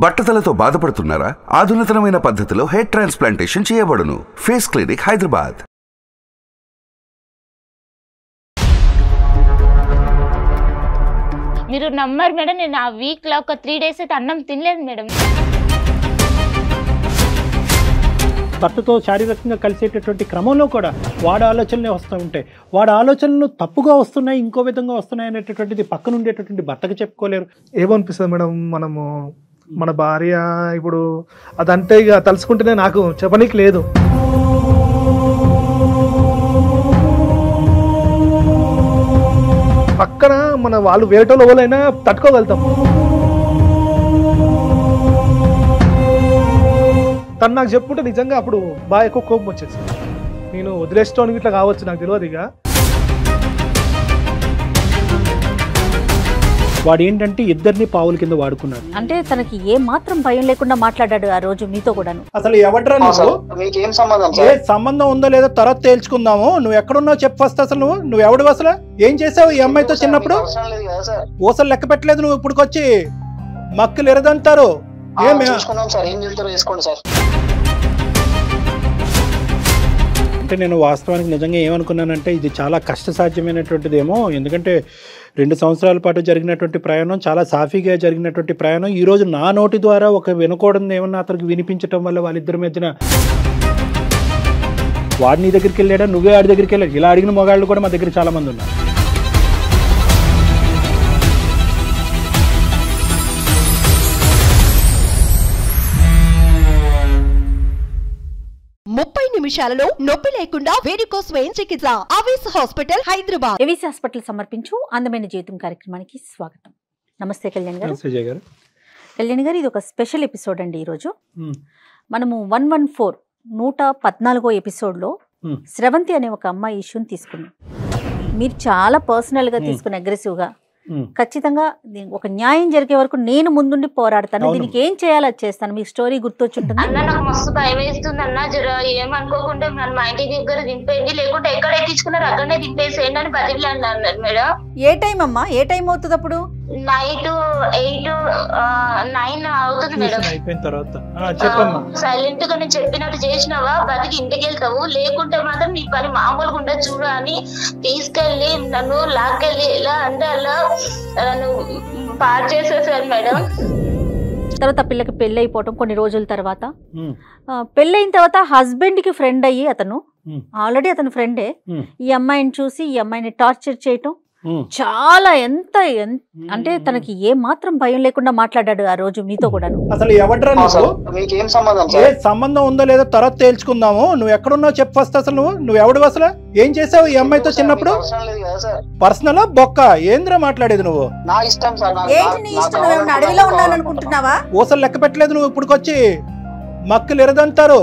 బట్టతలతో బాధపడుతున్నారా? ఆధునితనమైన పద్ధతిలో hair transplantation చేయబడును. Face clinic, Hyderabad. మీరు నమ్మరు మేడం, నేను ఆ వీక్ లో ఒక 3 days అయితే అన్నం తినలేదు మేడం. భర్తతో శారీరకంగా కలిసేటటువంటి క్రమంలో కూడా వాడి ఆలోచనలే వస్తూ ఉంటాయి. వాడి ఆలోచనలు తప్పుగా వస్తున్నాయి, ఇంకో విధంగా వస్తున్నాయి అనేటటువంటిది పక్కన ఉండేటటువంటి భర్తకు చెప్పుకోలేరు. ఏమనిపిస్తుంది మేడం, మనము మన భార్య ఇప్పుడు అదంటే ఇక తలుసుకుంటేనే నాకు చెప్పనీకి లేదు. పక్కన మన వాళ్ళు వేరేటోళ్ళు ఎవరైనా తట్టుకోగలుగుతాం. తను నాకు చెప్పుకుంటే నిజంగా అప్పుడు బాగా ఎక్కువ కోపం వచ్చేసి నేను వదిలేసుకోవడానికి ఇట్లా కావచ్చు, నాకు తెలియదు. ఇక వాడు ఏంటంటే ఇద్దరిని పావుల కింద వాడుకున్నాడు. అంటే తనకి ఏ మాత్రం భయం లేకుండా మాట్లాడాడు ఆ రోజు మీతో కూడాను. అసలు ఎవడ్రా నువ్వు, ఏ సంబంధం ఉందో లేదో తర్వాత తేల్చుకుందాము, నువ్వు ఎక్కడున్నావు చెప్పు ఫస్ట్. అసలు నువ్వు ఎవడు, అసలు ఏం చేసావు ఈ అమ్మాయితో చిన్నప్పుడు? ఊసలు లెక్క పెట్టలేదు నువ్వు, ఇప్పుడుకొచ్చి మక్కులు ఎరదంటారు. అంటే నేను వాస్తవానికి నిజంగా ఏమనుకున్నానంటే ఇది చాలా కష్టసాధ్యమైనటువంటిదేమో. ఎందుకంటే 2 సంవత్సరాల పాటు జరిగినటువంటి ప్రయాణం చాలా సాఫీగా జరిగినటువంటి ప్రయాణం ఈరోజు నా నోటి ద్వారా ఒక వినకూడదు ఏమన్నా అతనికి వినిపించడం వల్ల వాళ్ళిద్దరి మధ్యన వాడు నీ దగ్గరికి వెళ్ళాడా, నువ్వే వాడి దగ్గరికి వెళ్ళాడు, ఇలా అడిగిన మగాళ్ళు కూడా మా దగ్గర చాలా మంది ఉన్నారు. నిమిషాలలో నొప్పి లేకుండా వేడికోస్ వెయిన్ చికిత్స. ఆవేశ హాస్పిటల్, హైదరాబాద్. ఏవీసీ హాస్పిటల్ సమర్పించు అందమైన జీవితం కార్యక్రమానికి స్వాగతం. నమస్తే కళ్యాణ్ గారు. కళ్యాణ్ గారు, ఇది ఒక స్పెషల్ ఎపిసోడ్ అండి. ఈరోజు మనము 114 ఎపిసోడ్లో స్రవంతి అనే ఒక అమ్మాయి ఇష్యూని తీసుకున్నాం. మీరు చాలా పర్సనల్గా తీసుకుని అగ్రెసివ్గా ఖచ్చితంగా ఒక న్యాయం జరిగే వరకు నేను ముందుండి పోరాడతాను, దీనికి ఏం చేయాలో అది చేస్తాను. మీకు స్టోరీ గుర్తొచ్చుంటుంది. అన్న నాకు మస్తు భయం వేస్తుంది అన్న, జర ఏమనుకోకుండా నన్ను మా ఇంటి దగ్గర దింపేయండి, లేకుంటే ఎక్కడ ఎక్కించుకున్నారు అక్కడనే దింపేసేయండి అని బదిలీ అన్నారు మేడం. ఏ టైం అమ్మా, ఏ టైం అవుతుంది అప్పుడు? నైట్ 8, 9 అవుతుంది మేడం. అయిపోయిన తర్వాత సైలెంట్ గా నేను చెప్పినట్టు చేసినావా బతికి ఇంటికి వెళ్తావు, లేకుంటే మాత్రం నీ పని మామూలుగా ఉండదు చూడ అని తీసుకెళ్లి నన్ను లాక్కెళ్ళి ఇలా అంటే అలా నన్ను పాడు చేసేసారు మేడం. తర్వాత పిల్లకి పెళ్ళి అయిపోవటం, కొన్ని రోజుల తర్వాత పెళ్ళైన తర్వాత హస్బెండ్ కి ఫ్రెండ్ అయ్యి అతను ఆల్రెడీ అతను ఫ్రెండే ఈ అమ్మాయిని చూసి ఈ అమ్మాయిని టార్చర్ చేయటం చాలా ఎంత అంటే తనకి ఏ మాత్రం భయం లేకుండా మాట్లాడాడు ఆ రోజు మీతో కూడాను. అసలు ఎవడ్రా నువ్వు, ఏ సంబంధం ఉందో లేదో తర్వాత తేల్చుకుందాము, నువ్వు ఎక్కడున్నావు చెప్పు ఫస్ట్. అసలు నువ్వు ఎవడు, అసలు ఏం చేసావు ఈ అమ్మాయితో చిన్నప్పుడు? పర్సనల్ బొక్క ఏంద్రా మాట్లాడేది నువ్వు? అనుకుంటున్నావా? ఊసలు లెక్క పెట్టలేదు నువ్వు, ఇప్పుడుకొచ్చి మక్కులు ఎరదంటారు.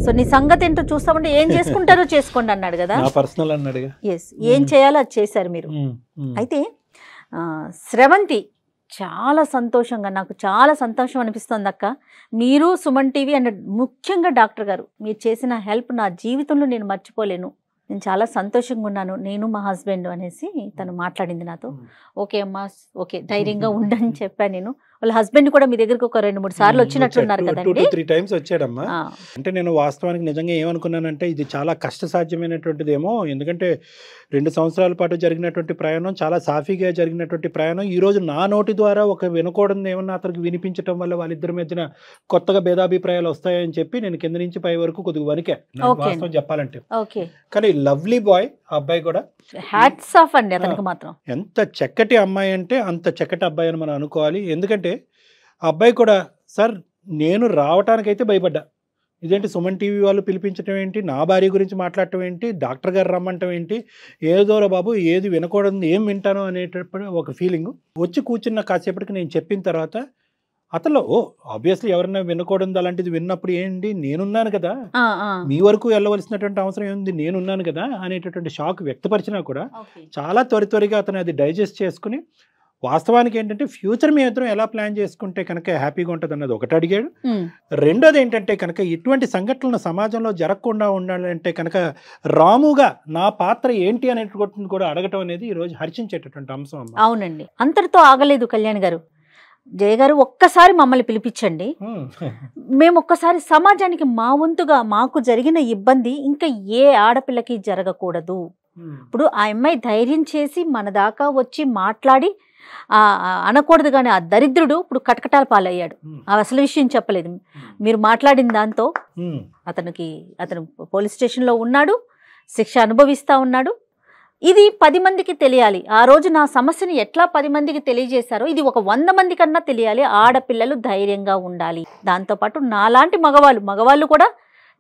సో నీ సంగతి ఏంటో చూస్తామంటే ఏం చేసుకుంటారో చేసుకోండి అన్నాడు కదా, పర్సనల్ అన్నాడు. ఏం చేయాలో అది చేశారు మీరు. అయితే స్రవంతి చాలా సంతోషంగా, నాకు చాలా సంతోషం అనిపిస్తుంది అక్క. మీరు సుమన్ టీవీ అండ్ ముఖ్యంగా డాక్టర్ గారు మీరు చేసిన హెల్ప్ నా జీవితంలో నేను మర్చిపోలేను, నేను చాలా సంతోషంగా ఉన్నాను, నేను మా హస్బెండ్ అనేసి తను మాట్లాడింది నాతో. ఓకే అమ్మా, ఓకే ధైర్యంగా ఉండని చెప్పాను నేను. వాళ్ళ హస్బెండ్ కూడా మీ దగ్గరకు ఒక 2-3 సార్లు వచ్చినట్టున్నారు కదండి. 2-3 times వచ్చాడమ్మా. అంటే నేను వాస్తవానికి నిజంగా ఏమనుకున్నానంటే ఇది చాలా కష్టసాధ్యమైనటువంటిదేమో. ఎందుకంటే 2 సంవత్సరాల పాటు జరిగినటువంటి ప్రయాణం చాలా సాఫీగా జరిగినటువంటి ప్రయాణం ఈరోజు నా నోటి ద్వారా ఒక వినకూడదు ఏమన్నా అతనికి వినిపించడం వల్ల వాళ్ళిద్దరి మధ్యన కొత్తగా భేదాభిప్రాయాలు వస్తాయని చెప్పి నేను కింద నుంచి పై వరకు కొద్దిగా వణికా వాస్తవం చెప్పాలంటే. కానీ లవ్లీ బాయ్ ఆ అబ్బాయి కూడా, హ్యాట్స్ ఆఫ్ అండి అతనికి మాత్రం. ఎంత చక్కటి అమ్మాయి అంటే అంత చక్కటి అబ్బాయి అని మనం అనుకోవాలి. ఎందుకంటే ఆ అబ్బాయి కూడా సార్ నేను రావటానికైతే భయపడ్డా, ఇదేంటి సుమన్ టీవీ వాళ్ళు పిలిపించడం ఏంటి, నా భార్య గురించి మాట్లాడటం ఏంటి, డాక్టర్ గారు రమ్మంటం ఏంటి, ఏదోరా బాబు ఏది వినకూడదు ఏం వింటాను అనేటప్పుడు ఒక ఫీలింగ్ వచ్చి కూర్చున్న కాసేపటికి నేను చెప్పిన తర్వాత అతను ఆబ్వియస్లీ ఎవరైనా వినకూడదు అలాంటిది విన్నప్పుడు ఏంటి నేనున్నాను కదా, మీ వరకు వెళ్ళవలసినటువంటి అవసరం ఏంది, నేనున్నాను కదా అనేటటువంటి షాక్ వ్యక్తపరిచినా కూడా చాలా త్వరగా అతను అది డైజెస్ట్ చేసుకుని వాస్తవానికి ఏంటంటే ఫ్యూచర్ మీ ఇద్దరం ఎలా ప్లాన్ చేసుకుంటే కనుక హ్యాపీగా ఉంటుంది అన్నది ఒకటి అడిగాడు. రెండోది ఏంటంటే కనుక ఇటువంటి సంఘటనలు సమాజంలో జరగకుండా ఉండాలంటే కనుక రాముగా నా పాత్ర ఏంటి అనేటువంటి కూడా అడగటం అనేది ఈ రోజు హర్షించేటటువంటి అంశం. అవునండి, అంతటితో ఆగలేదు కళ్యాణ్ గారు. జయ గారు ఒక్కసారి మమ్మల్ని పిలిపించండి, మేము ఒక్కసారి సమాజానికి మా వంతుగా మాకు జరిగిన ఇబ్బంది ఇంకా ఏ ఆడపిల్లకి జరగకూడదు. ఇప్పుడు ఆ అమ్మాయి ధైర్యం చేసి మన దాకా వచ్చి మాట్లాడి అనకూడదు, కానీ ఆ దరిద్రుడు ఇప్పుడు కటకటాల పాలయ్యాడు. అసలు విషయం చెప్పలేదు. మీరు మాట్లాడిన దాంతో అతను పోలీస్ స్టేషన్లో ఉన్నాడు, శిక్ష అనుభవిస్తూ ఉన్నాడు. ఇది 10 మందికి తెలియాలి. ఆ రోజు నా సమస్యని ఎట్లా 10 మందికి తెలియజేశారో ఇది ఒక 100 మంది కన్నా తెలియాలి. ఆడపిల్లలు ధైర్యంగా ఉండాలి, దాంతోపాటు నాలాంటి మగవాళ్ళు కూడా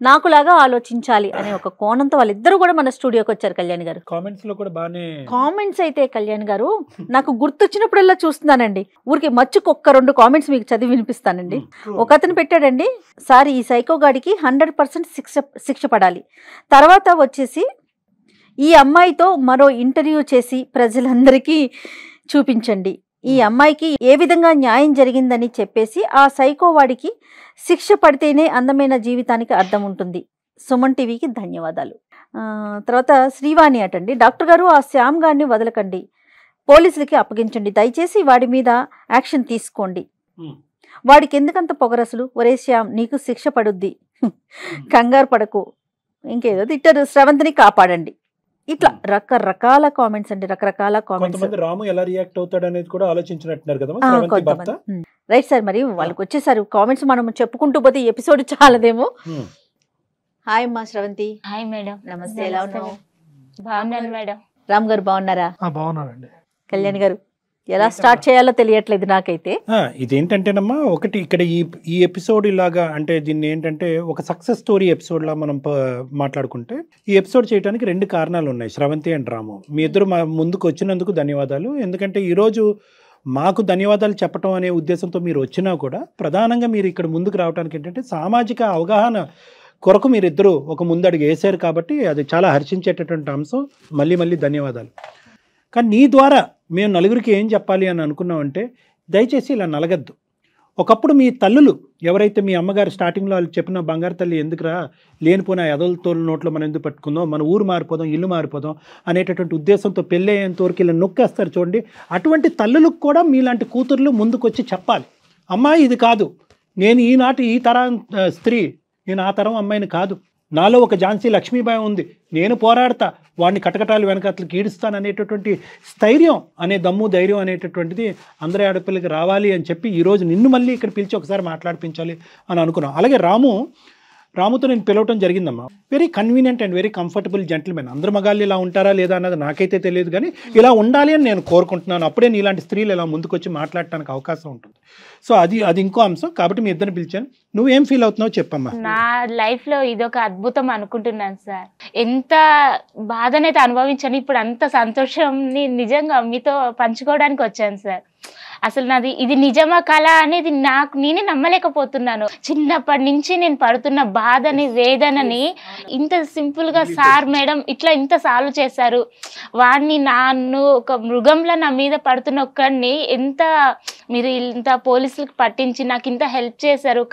నాకులాగా ఆలోచించాలి అనే ఒక కోణంతో వాళ్ళిద్దరూ కూడా మన స్టూడియోకి వచ్చారు. కళ్యాణ్ గారు కామెంట్స్ అయితే కళ్యాణ్ గారు నాకు గుర్తొచ్చినప్పుడల్లా చూస్తున్నానండి. ఊరికి మచ్చుకు 1-2 కామెంట్స్ మీకు చదివి వినిపిస్తానండి. ఒక అతను పెట్టాడండి, సార్ ఈ సైకో గాడికి 100% శిక్ష పడాలి. తర్వాత వచ్చేసి ఈ అమ్మాయితో మరో ఇంటర్వ్యూ చేసి ప్రజలందరికీ చూపించండి, ఈ అమ్మాయికి ఏ విధంగా న్యాయం జరిగిందని చెప్పేసి ఆ సైకో వాడికి శిక్ష పడితేనే అందమైన జీవితానికి అర్థం ఉంటుంది. సుమన్ టీవీకి ధన్యవాదాలు. తర్వాత శ్రీవాణి అటండి, డాక్టర్ గారు ఆ శ్యామ్ గారిని వదలకండి, పోలీసులకి అప్పగించండి, దయచేసి వాడి మీద యాక్షన్ తీసుకోండి, వాడికి ఎందుకంత పొగరసలు, ఒరే శ్యామ్ నీకు శిక్ష పడుద్ది, కంగారు పడకు, ఇంకేదో తిట్టారు, స్రవంతిని కాపాడండి. ఇట్లా రకరకాల కామెంట్స్ అండి, రకరకాల కామెంట్స్. రాము ఎలా రియాక్ట్ అవుతాడు అనేది కూడా ఆలోచించినట్టున్నారు కదా. రైట్ సార్, మరి వాళ్ళకి వచ్చేసారి కామెంట్స్ మనం చెప్పుకుంటూ పోతే ఎపిసోడ్ చాలదేమో. హాయ్ అమ్మా శ్రవంతి. Hi madam. నమస్తే, ఎలా ఉన్నావు? బాగున్నాను మేడం. రామ్ గారు బాగున్నారా? బాగున్నారండి. కళ్యాణ్ గారు ఎలా స్టార్ట్ చేయాలో తెలియట్లేదు నాకైతే. ఇదేంటంటేనమ్మా, ఒకటి ఇక్కడ ఈ ఎపిసోడ్ ఇలాగా అంటే దీన్ని ఏంటంటే ఒక సక్సెస్ స్టోరీ ఎపిసోడ్ లా మనం మాట్లాడుకుంటే ఈ ఎపిసోడ్ చేయడానికి 2 కారణాలు ఉన్నాయి. శ్రవంతి అండ్ రాము మీ ఇద్దరు మా ముందుకు వచ్చినందుకు ధన్యవాదాలు. ఎందుకంటే ఈరోజు మాకు ధన్యవాదాలు చెప్పడం అనే ఉద్దేశంతో మీరు వచ్చినా కూడా ప్రధానంగా మీరు ఇక్కడ ముందుకు రావడానికి ఏంటంటే సామాజిక అవగాహన కొరకు మీరిద్దరూ ఒక ముందడుగు వేశారు కాబట్టి అది చాలా హర్షించేటటువంటి అంశం. మళ్ళీ ధన్యవాదాలు. కానీ నీ ద్వారా మేము నలుగురికి ఏం చెప్పాలి అని అనుకున్నామంటే, దయచేసి ఇలా నలగద్దు. ఒకప్పుడు మీ తల్లులు ఎవరైతే మీ అమ్మగారు స్టార్టింగ్లో వాళ్ళు చెప్పిన బంగారు తల్లి ఎందుకురా లేనిపోయిన ఎదలతో నోట్లో మనం ఎందుకు పట్టుకుందాం, మన ఊరు మారిపోదాం, ఇల్లు మారిపోదాం అనేటటువంటి ఉద్దేశంతో పెళ్ళి అయ్యేంత వరకు ఇలా నొక్కేస్తారు చూడండి. అటువంటి తల్లులకు కూడా మీలాంటి కూతుర్లు ముందుకొచ్చి చెప్పాలి, అమ్మాయి ఇది కాదు, నేను ఈనాటి ఈ తరం స్త్రీ, నేను ఆ తరం అమ్మాయిని కాదు, నాలో ఒక ఝాన్సీ లక్ష్మీబాయి ఉంది, నేను పోరాడతా, వాడిని కటకటాలు వెనకట్లకి ఈడుస్తాను అనేటటువంటి స్థైర్యం అనే దమ్ము ధైర్యం అనేటటువంటిది అందరి ఆడపిల్లకి రావాలి అని చెప్పి ఈరోజు నిన్ను మళ్ళీ ఇక్కడ పిలిచి ఒకసారి మాట్లాడిపించాలి అని అనుకున్నాం. అలాగే రాముతో నేను పిలవటం జరిగిందమ్మా. Very convenient and very comfortable gentlemen. అందరు మగాళ్ళు ఇలా ఉంటారా లేదా అన్నది నాకైతే తెలియదు, కానీ ఇలా ఉండాలి అని నేను కోరుకుంటున్నాను. అప్పుడే నీలాంటి స్త్రీలు ఇలా ముందుకొచ్చి మాట్లాడటానికి అవకాశం ఉంటుంది. సో అది ఇంకో అంశం. కాబట్టి మీ ఇద్దరిని పిలిచాను. నువ్వేం ఫీల్ అవుతున్నావు చెప్పమ్మా. నా లైఫ్ లో ఇదొక అద్భుతం అనుకుంటున్నాను సార్. ఎంత బాధనైతే అనుభవించాను, ఇప్పుడు అంత సంతోషంని నిజంగా మీతో పంచుకోవడానికి వచ్చాను సార్. అసలు నాది ఇది నిజమా కళ అనేది నేనే నమ్మలేకపోతున్నాను. చిన్నప్పటి నుంచి నేను పడుతున్న బాధని వేదనని ఇంత సింపుల్ గా సార్ మేడం ఇట్లా ఇంత సాల్వ్ చేశారు. వాడిని నన్ను ఒక మృగంలో నా మీద పడుతున్న ఒక్కడిని ఎంత మీరు ఇంత పోలీసులకు పట్టించి నాకు ఇంత హెల్ప్ చేశారు.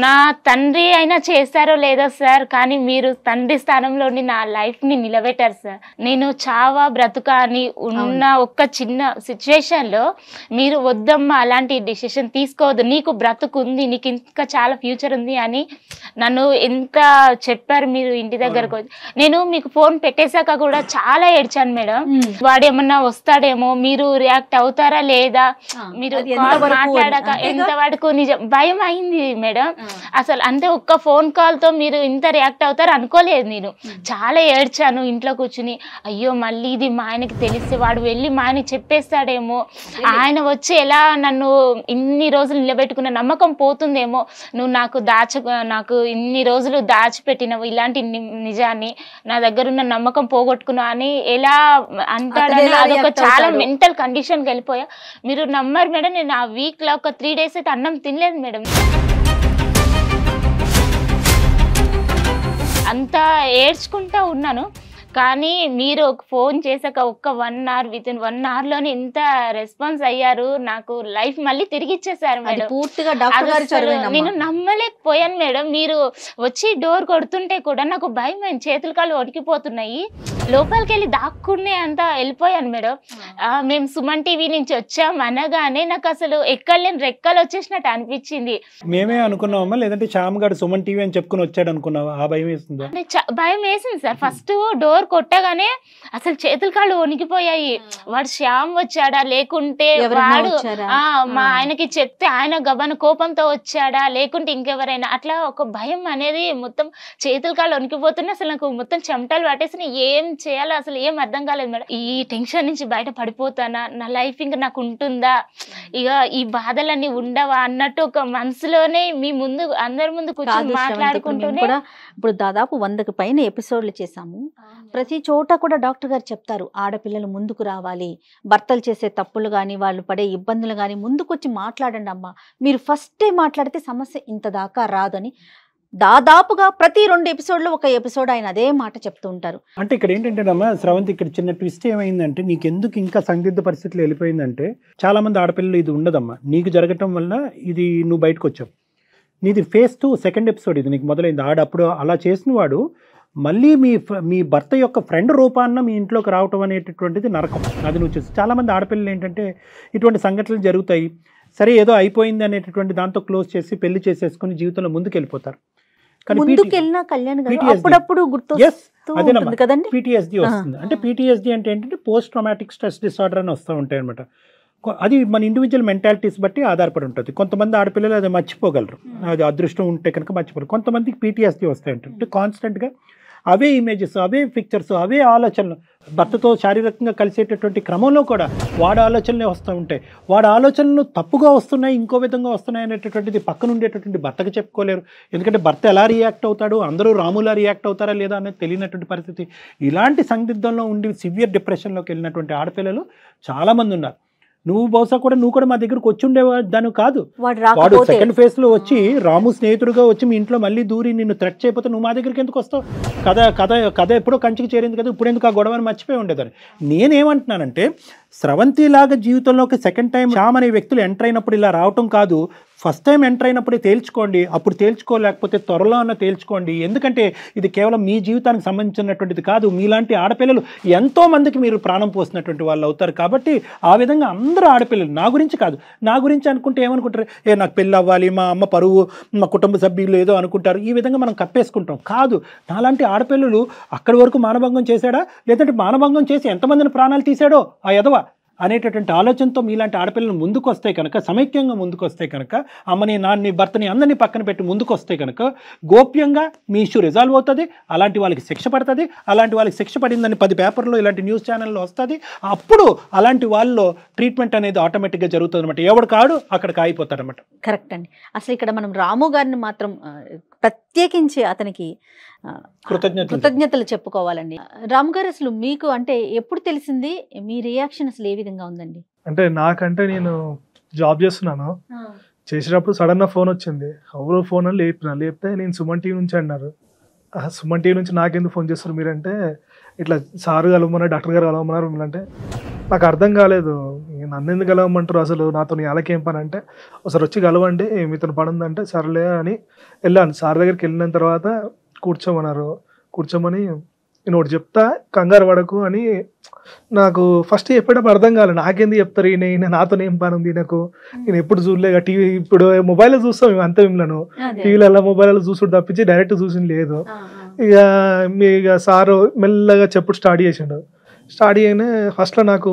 నా తండ్రి అయినా చేశారో లేదో సార్, కానీ మీరు తండ్రి స్థానంలోని నా లైఫ్ ని నిలబెట్టారు సార్. నేను చావా బ్రతుకా అని ఉన్న ఒక్క చిన్న సిచ్యువేషన్ లో మీరు వద్దమ్మా అలాంటి డిసిషన్ తీసుకోవద్దు, నీకు బ్రతుకుంది, నీకు ఇంకా చాలా ఫ్యూచర్ ఉంది అని నన్ను ఎంత చెప్పారు మీరు ఇంటి దగ్గరకు వచ్చి. నేను మీకు ఫోన్ పెట్టేశాక కూడా చాలా ఏడ్చాను మేడం. వాడేమన్నా వస్తాడేమో, మీరు రియాక్ట్ అవుతారా లేదా, మీరు మాట్లాడాక ఎంత వరకు నిజం భయం అయింది మేడం. అసలు అంటే ఒక్క ఫోన్ కాల్ తో మీరు ఇంత రియాక్ట్ అవుతారు అనుకోలేదు. నేను చాలా ఏడ్చాను ఇంట్లో కూర్చుని. అయ్యో మళ్ళీ ఇది మా ఆయనకి తెలిస్తే వాడు వెళ్ళి మా ఆయనకి చెప్పేస్తాడేమో, ఆయన వచ్చి ఎలా నన్ను ఇన్ని రోజులు నిలబెట్టుకున్న నమ్మకం పోతుందేమో, నువ్వు నాకు ఇన్ని రోజులు దాచిపెట్టినవు ఇలాంటి నిజాన్ని, నా దగ్గర ఉన్న నమ్మకం పోగొట్టుకున్నా అని ఎలా అంటాడని అదొక చాలా మెంటల్ కండిషన్కి వెళ్ళిపోయా. మీరు నమ్మరు మేడం, నేను ఆ వీక్ లో ఒక 3 days అయితే అన్నం తినలేదు మేడం. అంతా ఏడ్చుకుంటా ఉన్నాను. కానీ మీరు ఫోన్ చేశాక ఒక్క 1 hour వితిన్ 1 hour లోనే ఇంత రెస్పాన్స్ అయ్యారు, నాకు లైఫ్ మళ్ళీ తిరిగి ఇచ్చేసారు మేడం. పూర్తిగా డాక్టర్ గారు చదివాను. నేను నమ్మలేకపోయాను మేడం. మీరు వచ్చి డోర్ కొడుతుంటే కూడా నాకు భయం, చేతులు కాళ్ళు వణికిపోతున్నాయి. లోపలికి వెళ్ళి దాక్కునే అంతా వెళ్ళిపోయాను మేడం. మేము సుమన్ టీవీ నుంచి వచ్చాం అనగానే నాకు అసలు ఎక్కలేని రెక్కలు వచ్చేసినట్టు అనిపించింది. మేమే అనుకున్నావమ్మా, లేదంటే శ్యామ్ గారు సుమన్ టీవీ అని చెప్పుకుని వచ్చాడు అనుకున్నావా? ఆ భయం వేసిందా? అంటే భయం వేసింది సార్. ఫస్ట్ డోర్ కొట్టగానే అసలు చేతులు కాళ్ళు వణికిపోయాయి. వాడు శ్యామ్ వచ్చాడా లేకుంటే వాడు మా ఆయనకి చెప్తే ఆయన గబన కోపంతో వచ్చాడా లేకుంటే ఇంకెవరైనా, అట్లా ఒక భయం అనేది మొత్తం చేతులు కాళ్ళు వణికిపోతున్నాయి. అసలు నాకు మొత్తం చెమటలు పట్టేసి ఏం చేయాలో అసలు ఏం అర్థం కాలేదు మేడం. ఈ టెన్షన్ నుంచి బయట పడిపోతానా, నా లైఫ్ ఇంకా నాకు ఉంటుందా, ఇక ఈ బాధలన్నీ ఉండవా అన్నట్టు ఒక మనసులోనే మీ ముందు అందరి ముందు కూర్చొని మాట్లాడుకుంటూనే. ఇప్పుడు దాదాపు 100కి పైన ఎపిసోడ్లు చేశాము. ప్రతి చోట కూడా డాక్టర్ గారు చెప్తారు, ఆడపిల్లలు ముందుకు రావాలి, భర్తలు చేసే తప్పులు కానీ వాళ్ళు పడే ఇబ్బందులు కానీ ముందుకొచ్చి మాట్లాడండి అమ్మా, మీరు ఫస్టే మాట్లాడితే సమస్య ఇంత దాకా రాదని. దాదాపుగా ప్రతి 2 ఎపిసోడ్లో ఒక ఎపిసోడ్ ఆయన అదే మాట చెప్తూ ఉంటారు. అంటే ఇక్కడ ఏంటంటేనమ్మా శ్రవంతి, ఇక్కడ చిన్న ట్విస్ట్ ఏమైందంటే, నీకెందుకు ఇంకా సందిగ్ధ పరిస్థితులు వెళ్ళిపోయిందంటే, చాలా మంది ఆడపిల్లలు ఇది ఉండదమ్మా, నీకు జరగటం వల్ల ఇది నువ్వు బయటకు వచ్చావు. నీది ఫేజ్ 2 సెకండ్ ఎపిసోడ్ ఇది నీకు మొదలైంది. అప్పుడు అలా చేసిన వాడు మళ్ళీ మీ భర్త యొక్క ఫ్రెండ్ రూపాన్న మీ ఇంట్లోకి రావటం అనేటటువంటిది నరకం. అది నువ్వు చూసి చాలామంది ఆడపిల్లలు ఏంటంటే ఇటువంటి సంఘటనలు జరుగుతాయి, సరే ఏదో అయిపోయింది అనేటటువంటి దాంతో క్లోజ్ చేసి పెళ్లి చేసేసుకుని జీవితంలో ముందుకు వెళ్ళిపోతారు. ముందుకెళ్ళినా కళ్యాణ్ గారు అప్పుడప్పుడు గుర్తొస్తుంది కదండి PTSD వస్తుంది. అంటే PTSD అంటే ఏంటంటే పోస్ట్ ట్రామాటిక్ స్ట్రెస్ డిసార్డర్ అని వస్తూ ఉంటాయి అనమాట. అది మన ఇండివిజువల్ మెంటాలిటీస్ బట్టి ఆధారపడి ఉంటుంది. కొంతమంది ఆడపిల్లలు అది మర్చిపోగలరు, అది అదృష్టం ఉంటే కనుక మర్చిపోరు. కొంతమందికి PTSD వస్తాయి అంటే కాన్స్టెంట్గా అవే ఇమేజెస్, అవే పిక్చర్స్, అవే ఆలోచనలు, భర్తతో శారీరకంగా కలిసేటటువంటి క్రమంలో కూడా వాడి ఆలోచనలే వస్తూ ఉంటాయి. వాడి ఆలోచనలు తప్పుగా వస్తున్నాయి, ఇంకో విధంగా వస్తున్నాయి అనేటటువంటిది పక్కన ఉండేటటువంటి భర్తకు చెప్పుకోలేరు. ఎందుకంటే భర్త ఎలా రియాక్ట్ అవుతాడు, అందరూ రాములా రియాక్ట్ అవుతారా లేదా అనేది తెలియనటువంటి పరిస్థితి. ఇలాంటి సందిగ్ధంలో ఉండి సివియర్ డిప్రెషన్లోకి వెళ్ళినటువంటి ఆడపిల్లలు చాలామంది ఉన్నారు. నువ్వు కూడా మా దగ్గరకు వచ్చి ఉండేవాడు కాదు. వాడు సెకండ్ ఫేజ్ లో వచ్చి రాము స్నేహితుడుగా వచ్చి మీ ఇంట్లో మళ్ళీ దూరి నిన్ను థ్రెట్ చేయకపోతే నువ్వు మా దగ్గరికి ఎందుకు వస్తావు? కథ ఎప్పుడో కంచికి చేరింది కదా, ఇప్పుడు ఎందుకు ఆ గొడవని మర్చిపోయి ఉండేదని. నేనేమంటున్నానంటే, స్రవంతిలాగా జీవితంలోకి సెకండ్ టైం శ్యామ్ అనే వ్యక్తులు ఎంటర్ అయినప్పుడు ఇలా రావటం కాదు, ఫస్ట్ టైం ఎంటర్ అయినప్పుడే తేల్చుకోండి. అప్పుడు తేల్చుకోలేకపోతే త్వరలో అన్న తేల్చుకోండి. ఎందుకంటే ఇది కేవలం మీ జీవితానికి సంబంధించినటువంటిది కాదు. మీలాంటి ఆడపిల్లలు ఎంతో మందికి మీరు ప్రాణం పోసినటువంటి వాళ్ళు అవుతారు. కాబట్టి ఆ విధంగా అందరూ ఆడపిల్లలు, నా గురించి కాదు, నా గురించి అనుకుంటే ఏమనుకుంటారు, నాకు పెళ్ళి అవ్వాలి, మా అమ్మ పరువు, మా కుటుంబ సభ్యులు ఏదో అనుకుంటారు. ఈ విధంగా మనం కప్పేసుకుంటాం. కాదు, నాలాంటి ఆడపిల్లలు అక్కడి వరకు మానభంగం చేశాడా, లేదంటే మానభంగం చేసి ఎంతమందిని ప్రాణాలు తీశాడో ఆ ఎదవ అనేటటువంటి ఆలోచనతో మీలాంటి ఆడపిల్లలు ముందుకు వస్తే కనుక, సమైక్యంగా ముందుకు వస్తే కనుక, అమ్మని నాన్నని భర్తని అందరినీ పక్కన పెట్టి ముందుకు వస్తే కనుక గోప్యంగా మీ ఇష్యూ రిజాల్వ్ అవుతుంది. అలాంటి వాళ్ళకి శిక్ష పడుతుంది. అలాంటి వాళ్ళకి శిక్ష పడిందని 10 పేపర్లో ఇలాంటి న్యూస్ ఛానల్లో వస్తుంది. అప్పుడు అలాంటి వాళ్ళలో ట్రీట్మెంట్ అనేది ఆటోమేటిక్గా జరుగుతుంది అనమాట. ఎవడు కాడు అక్కడికి ఆగిపోతారన్నమాట. కరెక్ట్ అండి. అసలు ఇక్కడ మనం రాము గారిని మాత్రం ప్రత్యేకించి అతనికి కృతజ్ఞతలు చెప్పుకోవాలండి. రాము గారు, అసలు మీకు అంటే ఎప్పుడు తెలిసింది, మీ రియాక్షన్ అసలు ఏ విధంగా ఉందండి? అంటే నాకంటే నేను జాబ్ చేస్తున్నాను, చేసేటప్పుడు సడన్ గా ఫోన్ వచ్చింది. ఎవరో ఫోన్ అని లేపితే నేను సుమన్ టీవీ నుంచి అన్నారు. సుమన్ టీవీ నుంచి నాకెందుకు ఫోన్ చేస్తారు మీరంటే, ఇట్లా సారు కలవమన్నారు, డాక్టర్ గారు కలవమన్నారు. మీరంటే నాకు అర్థం కాలేదు, నన్ను ఎందుకు కలవమంటారు, అసలు నాతో వాళ్ళకేం పని అంటే, ఒకసారి వచ్చి కలవండి మీతో పని ఉందంటే సర్లే అని వెళ్ళాను. సార్ దగ్గరికి వెళ్ళిన తర్వాత కూర్చోమన్నారు. కూర్చోమని నేను ఒకటి చెప్తా, కంగారు పడకు అని. నాకు ఫస్ట్ చెప్పేటప్పుడు అర్థం కాలేదు, నాకెందుకు చెప్తారు ఈయన, నాతో ఏం పని ఉంది నాకు, నేను ఎప్పుడు చూడలేక టీవీ, ఇప్పుడు మొబైల్లో చూస్తాం మేము అంతే, మిమ్మల్ని టీవీలలో మొబైల్లో చూసుడు తప్పించి డైరెక్ట్ చూసి లేదు. ఇక సారు మెల్లగా చెప్పుడు స్టార్ట్ చేసిండు. స్టార్ట్ చేయగానే ఫస్ట్లో నాకు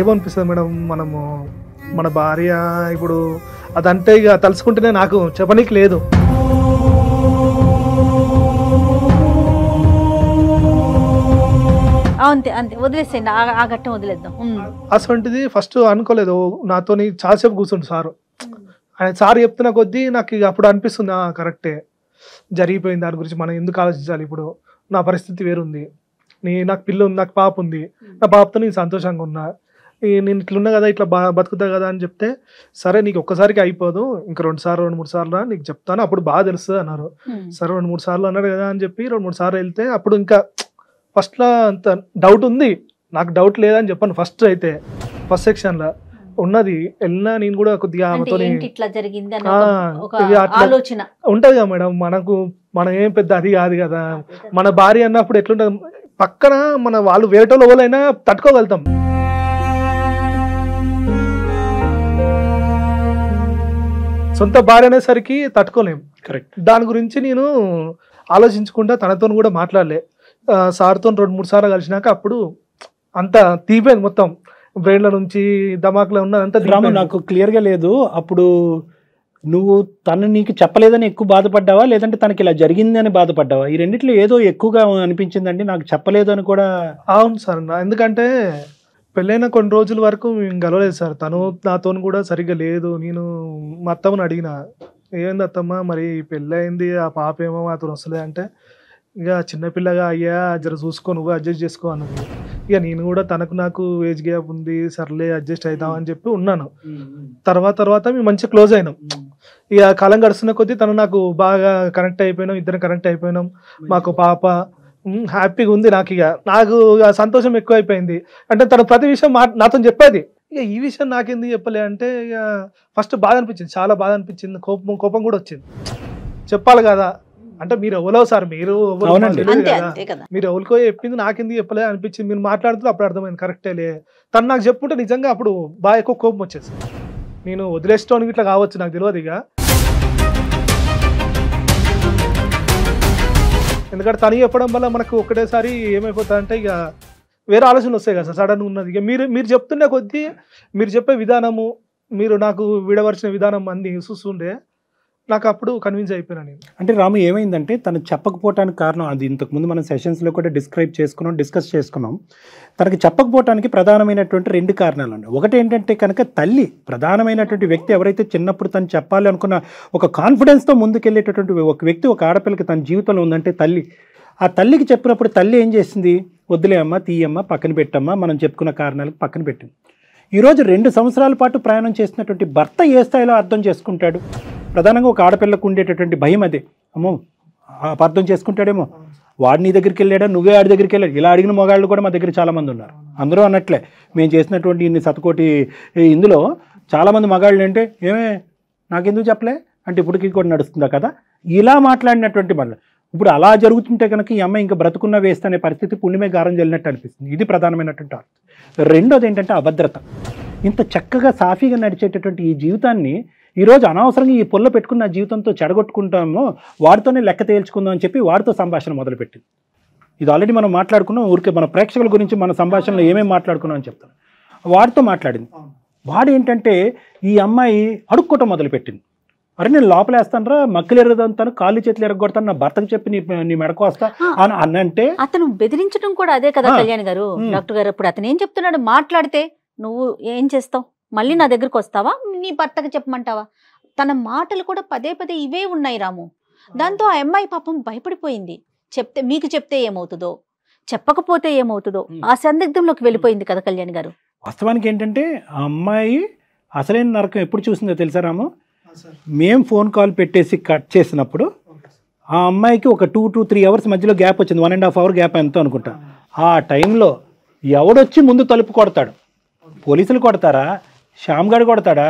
ఏమనిపిస్తుంది మేడం, మనము మన భార్య ఇప్పుడు అదంటే ఇక తలుచుకుంటేనే నాకు చెప్పనీకి లేదు. అంతే అంతే, వదిలేసేయండి, ఆ ఘట్టం వదిలేద్దాం. అసలుంటిది ఫస్ట్ అనుకోలేదు. నాతోని చాలాసేపు కూర్చుండు సారు. ఆయన సార్ చెప్తున్న కొద్దీ నాకు ఇక అప్పుడు అనిపిస్తుంది, కరెక్టే జరిగిపోయింది, దాని గురించి మనం ఎందుకు ఆలోచించాలి, ఇప్పుడు నా పరిస్థితి వేరుంది, నాకు పిల్ల ఉంది, నాకు పాప ఉంది, నా పాపతో నేను సంతోషంగా ఉన్నా, నేను ఇట్లున్నా కదా, ఇట్లా బతుకుతా కదా అని చెప్తే, సరే నీకు ఒక్కసారికి అయిపోదు, ఇంకా 2 సార్లు 2-3 సార్లు నీకు చెప్తాను, అప్పుడు బాగా తెలుస్తుంది అన్నారు. సరే 2-3 సార్లు అన్నారు కదా అని చెప్పి 2-3 సార్లు వెళ్తే, అప్పుడు ఇంకా ఫస్ట్లో అంత డౌట్ ఉంది, నాకు డౌట్ లేదని చెప్పాను ఫస్ట్ సెక్షన్లో. ఉన్నది వెళ్ళినా నేను కూడా కొద్దిగా అంటే ఆమెతోని ఏంటి ఇట్లా జరిగింది అని ఆ, ఒక ఇది అట్లా ఆలోచన ఉంటది కదా మేడం. మనం ఏం పెద్ద అది కాదు కదా, మన భార్య అన్నప్పుడు ఎట్లుంటది, పక్కన మన వాళ్ళు వేరేటోళ్ళు ఎవరైనా తట్టుకోగలుగుతాం. సొంత భార్య అనేసరికి తట్టుకోలేం. కరెక్ట్. దాని గురించి నేను ఆలోచించకుండా తనతో కూడా మాట్లాడలే. సార్తో 2-3 సార్లు కలిసినాక అప్పుడు అంత తీపోయింది, మొత్తం బ్రెయిన్ల నుంచి ధమాకులో ఉన్నదంతా రాము, తీపోయింది. నాకు క్లియర్గా లేదు. అప్పుడు నువ్వు తను నీకు చెప్పలేదని ఎక్కువ బాధపడ్డావా, లేదంటే తనకి ఇలా జరిగింది అని బాధపడ్డావా? ఈ రెండిట్లో ఏదో ఎక్కువగా అనిపించిందండి, నాకు చెప్పలేదు అని కూడా. అవును సార్, ఎందుకంటే పెళ్ళైన కొన్ని రోజుల వరకు మేము గెలవలేదు సార్. తను నాతో కూడా సరిగ్గా లేదు. నేను మా అత్తమ్మని అడిగిన, ఏంది అత్తమ్మ మరి పెళ్ళయింది, ఆ పాప ఏమో అతను వస్తలే అంటే, ఇక చిన్నపిల్లగా అయ్యా జర చూసుకో, నువ్వు అడ్జస్ట్ చేసుకో అన్నది. ఇక నేను కూడా నాకు ఏజ్ గ్యాప్ ఉంది, సర్లే అడ్జస్ట్ అవుతాం అని చెప్పి ఉన్నాను. తర్వాత మేము మంచిగా క్లోజ్ అయినాం. ఇక కాలం గడుస్తున్న కొద్దీ తను నాకు బాగా కనెక్ట్ అయిపోయినాం, ఇద్దరం కనెక్ట్ అయిపోయినాం. మాకు పాప హ్యాపీగా ఉంది. నాకు ఇక సంతోషం ఎక్కువ అయిపోయింది. అంటే తను ప్రతి విషయం నాతో చెప్పేది. ఇక ఈ విషయం నాకెందుకు చెప్పలే అంటే, ఇక ఫస్ట్ బాధ అనిపించింది, చాలా బాధ అనిపించింది, కోపం కూడా వచ్చింది. చెప్పాలి కదా, అంటే మీరు ఎవరో సార్, మీరు మీరు ఎవరికో చెప్పింది నాకెందుకు చెప్పలే అనిపించింది. మీరు మాట్లాడుతూ అప్పుడు అర్థమైంది, కరెక్టేలే. తను నాకు చెప్పుంటే నిజంగా అప్పుడు బాగా ఎక్కువ కోపం వచ్చేసి నేను వదిలేసుకోవడానికి ఇట్లా కావచ్చు, నాకు తెలియదు. ఇక ఎందుకంటే తను చెప్పడం వల్ల మనకు ఒకటేసారి ఏమైపోతుంది అంటే, ఇక వేరే ఆలోచనలు వస్తాయి కదా సార్, సడన్ ఉన్నది. ఇక మీరు చెప్తున్న కొద్దీ, మీరు చెప్పే విధానము, మీరు నాకు విడవరిచిన విధానం అన్ని చూస్తుండే నాకు అప్పుడు కన్విన్స్ అయిపోయినా నేను. అంటే రాము, ఏమైందంటే తను చెప్పకపోవటానికి కారణం అది ఇంతకుముందు మనం సెషన్స్లో కూడా డిస్కస్ చేసుకున్నాం. తనకి చెప్పకపోవటానికి ప్రధానమైనటువంటి 2 కారణాలు ఉన్నాయి. ఒకటి ఏంటంటే కనుక తల్లి ప్రధానమైనటువంటి వ్యక్తి, ఎవరైతే చిన్నప్పుడు తను చెప్పాలి అనుకున్న ఒక కాన్ఫిడెన్స్తో ముందుకెళ్ళేటటువంటి ఒక వ్యక్తి, ఒక ఆడపిల్లకి తన జీవితంలో ఉందంటే తల్లి. ఆ తల్లికి చెప్పినప్పుడు తల్లి ఏం చేసింది, వద్దులే అమ్మ, తీయమ్మ, పక్కన పెట్టమ్మా, మనం చెప్పుకున్న కారణాలకు పక్కన పెట్టింది. ఈరోజు 2 సంవత్సరాల పాటు ప్రయాణం చేసినటువంటి భర్త ఏ స్థాయిలో అర్థం చేసుకుంటాడు? ప్రధానంగా ఒక ఆడపిల్లకు ఉండేటటువంటి భయం అదే. అమ్మో అర్థం చేసుకుంటాడేమో, వాడు నీ దగ్గరికి వెళ్ళాడా, నువ్వే ఆడి దగ్గరికి వెళ్ళాడు. ఇలా అడిగిన మగాళ్ళు కూడా మా దగ్గర చాలామంది ఉన్నారు. అందరూ అన్నట్లే, మేము చేసినటువంటి ఇన్ని శతకోటి ఇందులో చాలామంది మగాళ్ళు అంటే, ఏమే నాకెందుకు చెప్పలే అంటే ఇప్పటికీ కూడా నడుస్తుందా కదా, ఇలా మాట్లాడినటువంటి మళ్ళీ. ఇప్పుడు అలా జరుగుతుంటే కనుక ఈ అమ్మాయి ఇంకా బ్రతుకున్న వేస్ట్ అనే పరిస్థితి పుణ్యమే గారం జల్లినట్టు అనిపిస్తుంది. ఇది ప్రధానమైనటువంటి అర్థం. రెండోది ఏంటంటే అభద్రత. ఇంత చక్కగా సాఫీగా నడిచేటటువంటి ఈ జీవితాన్ని ఈరోజు అనవసరంగా ఈ పొల్ల పెట్టుకున్న జీవితంతో చెడగొట్టుకుంటామో, వాడితోనే లెక్క తేల్చుకుందాం అని చెప్పి వాడితో సంభాషణ మొదలుపెట్టింది. ఇది ఆల్రెడీ మనం మాట్లాడుకున్నాం, ఊరికే మన ప్రేక్షకుల గురించి మన సంభాషణలో ఏమేమి మాట్లాడుకున్నాం అని చెప్తాను. వాడితో మాట్లాడింది. వాడు ఏంటంటే ఈ అమ్మాయి అడుక్కోవటం మొదలుపెట్టింది. అరే నేను లోపలేస్తాను రా, మక్కలు ఎరగదంతాను, కాళ్ళు చేతులు ఎరగొడతాను, నా భర్తకు చెప్పి నీ మెడకు వస్తా అని అన్నంటే అతను బెదిరించడం కూడా అదే కదా కళ్యాణ్ గారు. డాక్టర్ గారు ఇప్పుడు అతను ఏం చెప్తున్నాడు, మాట్లాడితే నువ్వు ఏం చేస్తావు, మళ్ళీ నా దగ్గరకు వస్తావా, నీ భర్తకు చెప్పమంటావా? తన మాటలు కూడా పదే ఇవే ఉన్నాయి రాము. దాంతో ఆ అమ్మాయి పాపం భయపడిపోయింది. మీకు చెప్తే ఏమవుతుందో, చెప్పకపోతే ఏమవుతుందో ఆ సందిగ్ధంలోకి వెళ్ళిపోయింది కదా కళ్యాణ్ గారు. వాస్తవానికి ఏంటంటే ఆ అమ్మాయి అసలైన నరకం ఎప్పుడు చూసిందో తెలుసా రాము? మేము ఫోన్ కాల్ పెట్టేసి కట్ చేసినప్పుడు ఆ అమ్మాయికి ఒక 2 to 3 అవర్స్ మధ్యలో గ్యాప్ వచ్చింది, 1.5 hour గ్యాప్ ఎంతో అనుకుంటా. ఆ టైంలో ఎవడొచ్చి ముందు తలుపు కొడతాడు? పోలీసులు కొడతారా, శ్యామ్ గారు కొడతాడా,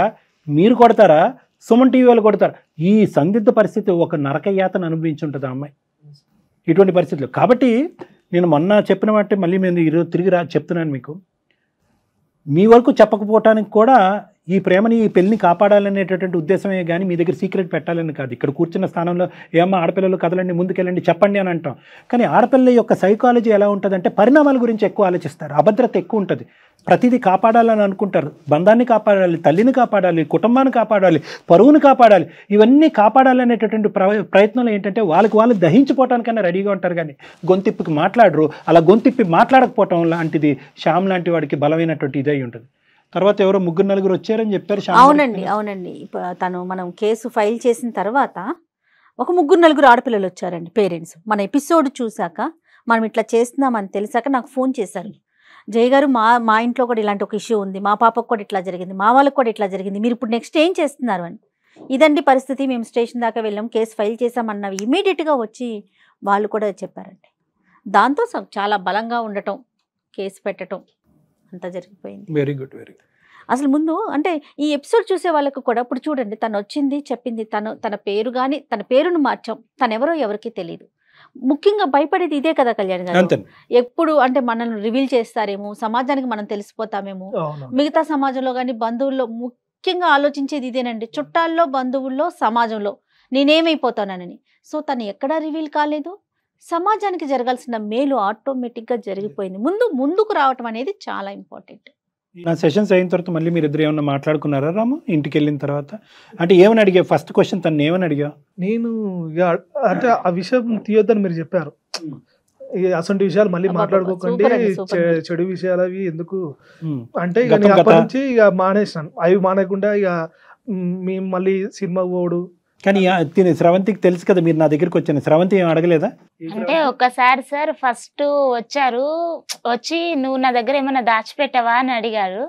మీరు కొడతారా, సుమన్ టీవీ వాళ్ళు కొడతారా? ఈ సందిగ్ధ పరిస్థితి ఒక నరకయాతను అనుభవించుంటుంది ఆ అమ్మాయి ఇటువంటి పరిస్థితులు. కాబట్టి నేను మొన్న చెప్పిన వాటి మళ్ళీ నేను ఈరోజు తిరిగి చెప్తున్నాను మీకు, మీ వరకు చెప్పకపోవటానికి కూడా ఈ ప్రేమని, ఈ పెళ్ళిని కాపాడాలనేటటువంటి ఉద్దేశమే కానీ మీ దగ్గర సీక్రెట్ పెట్టాలని కాదు. ఇక్కడ కూర్చున్న స్థానంలో ఏమన్నా ఆడపిల్లలు కదలండి, ముందుకెళ్ళండి, చెప్పండి అని అంటాం. కానీ ఆడపిల్లల యొక్క సైకాలజీ ఎలా ఉంటుందంటే పరిణామాల గురించి ఎక్కువ ఆలోచిస్తారు, అభద్రత ఎక్కువ ఉంటుంది, ప్రతిదీ కాపాడాలని అనుకుంటారు. బంధాన్ని కాపాడాలి, తల్లిని కాపాడాలి, కుటుంబాన్ని కాపాడాలి, పరువుని కాపాడాలి. ఇవన్నీ కాపాడాలనేటటువంటి ప్రయత్నంలో ఏంటంటే వాళ్ళు దహించిపోవటానికైనా రెడీగా ఉంటారు, కానీ గొంతిప్పికి మాట్లాడరు. అలా గొంతిప్పి మాట్లాడకపోవటం లాంటిది శ్యామ్ లాంటి వాడికి బలమైనటువంటి ఇదై ఉంటుంది. తర్వాత ఎవరో 3-4 వచ్చారని చెప్పారు. అవునండి తను మనం కేసు ఫైల్ చేసిన తర్వాత ఒక 3-4 ఆడపిల్లలు వచ్చారండి పేరెంట్స్. మన ఎపిసోడ్ చూసాక, మనం ఇట్లా చేస్తున్నామని తెలిసాక నాకు ఫోన్ చేశారు. జయ గారు మా ఇంట్లో కూడా ఇలాంటి ఒక ఇష్యూ ఉంది, మా పాపకు కూడా ఇట్లా జరిగింది, మా వాళ్ళకి కూడా ఇట్లా జరిగింది, మీరు ఇప్పుడు నెక్స్ట్ ఏం చేస్తున్నారు అని. ఇదండి పరిస్థితి, మేము స్టేషన్ దాకా వెళ్ళాం, కేసు ఫైల్ చేసామన్నవి ఇమీడియట్గా వచ్చి వాళ్ళు కూడా చెప్పారండి. దాంతో చాలా బలంగా ఉండటం, కేసు పెట్టడం అంతా జరిగిపోయింది. Very good. అసలు ముందు అంటే ఈ ఎపిసోడ్ చూసే వాళ్ళకు కూడా ఇప్పుడు చూడండి, తను వచ్చింది చెప్పింది, తన పేరు కానీ తన పేరును మార్చాం, తనెవరో ఎవరికి తెలియదు. ముఖ్యంగా భయపడేది ఇదే కదా కళ్యాణ్ గారు. అంతే. ఎప్పుడు అంటే మనల్ని రివీల్ చేస్తారేమో, సమాజానికి మనం తెలిసిపోతామేమో, మిగతా సమాజంలో కానీ బంధువుల్లో ముఖ్యంగా ఆలోచించేది ఇదేనండి. చుట్టాల్లో, బంధువుల్లో, సమాజంలో నేనేమైపోతానని. సో తను ఎక్కడా రివీల్ కాలేదు. సమాజానికి జరగాల్సిన మేలు ఆటోమేటిక్గా జరిగిపోయింది. ముందుకు రావటం అనేది చాలా ఇంపార్టెంట్. నా సెషన్స్ అయిన తర్వాత మళ్ళీ మీరు ఇద్దరు ఏమన్నా మాట్లాడుకున్నారా రాము? ఇంటికి వెళ్ళిన తర్వాత అంటే ఏమని అడిగా? ఫస్ట్ క్వశ్చన్ తను ఏమని అడిగా? నేను అంటే ఆ విషయం తీయొద్దని మీరు చెప్పారు. అసలు విషయాలు మళ్ళీ మాట్లాడుకోకండి, చెడు విషయాలు అవి ఎందుకు అంటే ఇక నేను అప్పటి నుంచి ఇక మానేసినాను. అవి మానేయకుండా ఇక మేము మళ్ళీ సినిమా పోడు. కానీ స్రవంతికి తెలుసు కదా మీరు నా దగ్గరికి వచ్చాను. స్రవంతి ఏం అడగలేదా? అంటే ఒక్కసారి సార్ ఫస్ట్ వచ్చి నువ్వు నా దగ్గర ఏమైనా దాచిపెట్టావా అని అడిగారు.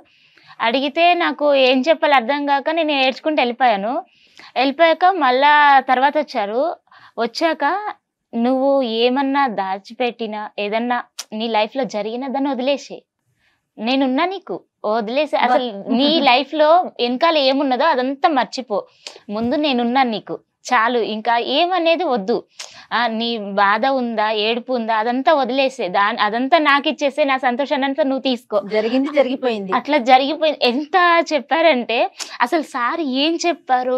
అడిగితే నాకు ఏం చెప్పాలి అర్థం కాక నేను ఏడ్చుకుంటూ వెళ్ళిపోయాక మళ్ళా తర్వాత వచ్చాక నువ్వు ఏమన్నా దాచిపెట్టినా ఏదన్నా నీ లైఫ్లో జరిగిన దాన్ని వదిలేసే, నేనున్నా నీకు, వదిలేసి అసలు నీ లైఫ్ లో వెనకాల ఏమున్నదో అదంతా మర్చిపో, ముందు నేనున్నాను నీకు చాలు, ఇంకా ఏమనేది వద్దు. నీ బాధ ఉందా, ఏడుపు ఉందా, అదంతా వదిలేసే, అదంతా నాకు ఇచ్చేసే, నా సంతోషాన్ని అంతా నువ్వు తీసుకో. జరిగింది జరిగిపోయింది. అట్లా జరిగిపోయింది. ఎంత చెప్పారంటే అసలు సార్ ఏం చెప్పారు,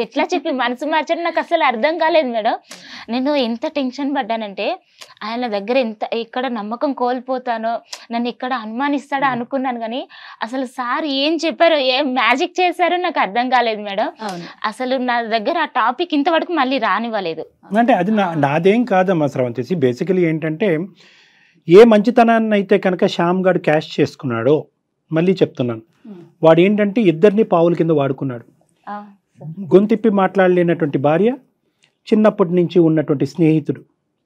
ఎట్లా చెప్పి మనసు మార్చారు నాకు అసలు అర్థం కాలేదు మేడం. నేను ఎంత టెన్షన్ పడ్డానంటే ఆయన దగ్గర ఎక్కడ నమ్మకం కోల్పోతానో, నన్ను ఎక్కడ అనుమానిస్తాడో అనుకున్నాను. కానీ అసలు సార్ ఏం చెప్పారో, ఏం మ్యాజిక్ చేశారో నాకు అర్థం కాలేదు మేడం. అసలు నా దగ్గర ఆ టాపిక్ ఇంతవరకు మళ్ళీ రానివ్వలేదు. అంటే అది నాదేం కాదమ్మా స్రవంతి. బేసికలీ ఏంటంటే ఏ మంచితనాన్ని అయితే కనుక శ్యామ్ గారు క్యాష్ చేసుకున్నాడో, మళ్ళీ చెప్తున్నాను, వాడు ఏంటంటే ఇద్దరిని పావుల కింద వాడుకున్నాడు. గొంతిప్పి మాట్లాడలేనటువంటి భార్య, చిన్నప్పటి నుంచి ఉన్నటువంటి స్నేహితుడు